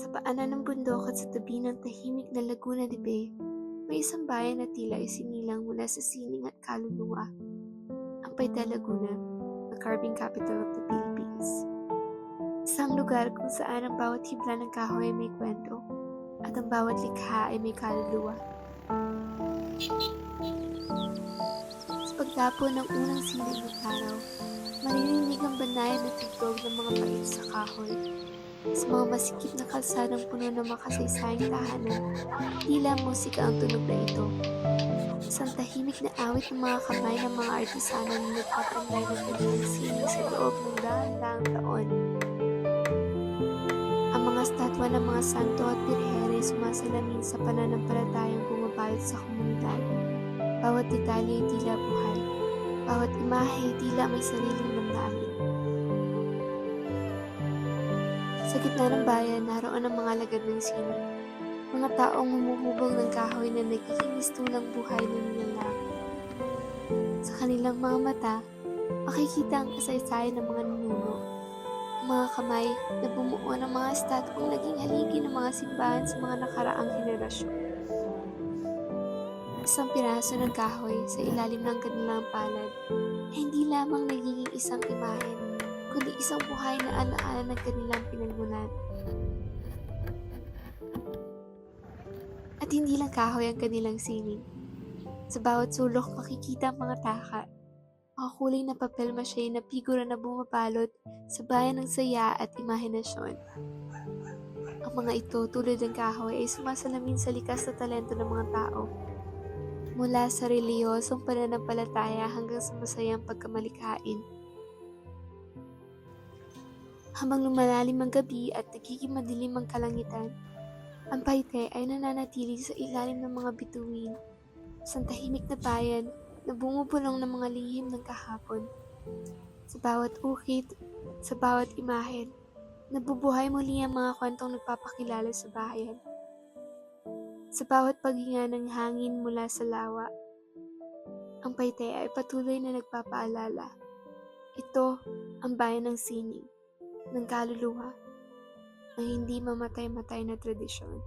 Sa paanan ng bundok at sa tabi ng tahimik na Laguna de Bay, may isang bayan na tila isinilang mula sa sining at kaluluwa, ang Paita, Laguna, the carving capital of the Philippines. Isang lugar kung saan ang bawat hibla ng kahoy ay may kwento at ang bawat likha ay may kaluluwa. Sa pagdapo ng unang sining ng araw, maririnig ang banayan na tugtog ng mga pait sa kahoy. Sa mga masikip na kalsadang puno ng makasaysayang tahanan, tila musika ang tunog na ito. Isang tahimik na awit ng mga kamay ng mga artisano na nagpapandar ng kanilang sining sa loob ng daan-daang taon. Ang mga statwa ng mga santo at birhen ay sumasalamin sa pananampalatayang bumabalot sa komunidad. Bawat detalye ay tila buhay. Bawat imahe ay tila may sariling damdamin. Sa gitna ng bayan, naroon ang mga lagad ng sining. Mga taong humuhubog ng kahoy na nagiging mistulang buhay na nilalang. Sa kanilang mga mata, makikita ang kasaysayan ng mga ninuno. Ang mga kamay na bumuo ng mga estatwang naging haligi ng mga simbahan sa mga nakaraang henerasyon. Isang piraso ng kahoy sa ilalim ng kanilang palad ay hindi lamang nagiging isang imahen, kundi isang buhay na alaala ng kanilang pinagmulan. At hindi lang kahoy ang kanilang sining. Sa bawat sulok makikita ang mga taka, mga kulay na papel mache na figura na bumabalot sa bayan ng saya at imahinasyon. Ang mga ito tulad ng kahoy ay sumasalamin sa likas na talento ng mga tao. Mula sa reliyosong pananampalataya hanggang sa masayang pagkamalikhain. Habang lumalalim ang gabi at nagiging madilim ang kalangitan, ang Paita ay nananatili sa ilalim ng mga bituin, sa tahimik na bayan na bumubulong ng mga lihim ng kahapon. Sa bawat ukit, sa bawat imahen, nabubuhay muli ang mga kwentong nagpapakilala sa bayan. Sa bawat paghinga ng hangin mula sa lawa, ang Paita ay patuloy na nagpapaalala. Ito ang bayan ng sining, ng kaluluwa, ng hindi mamatay-matay na tradisyon.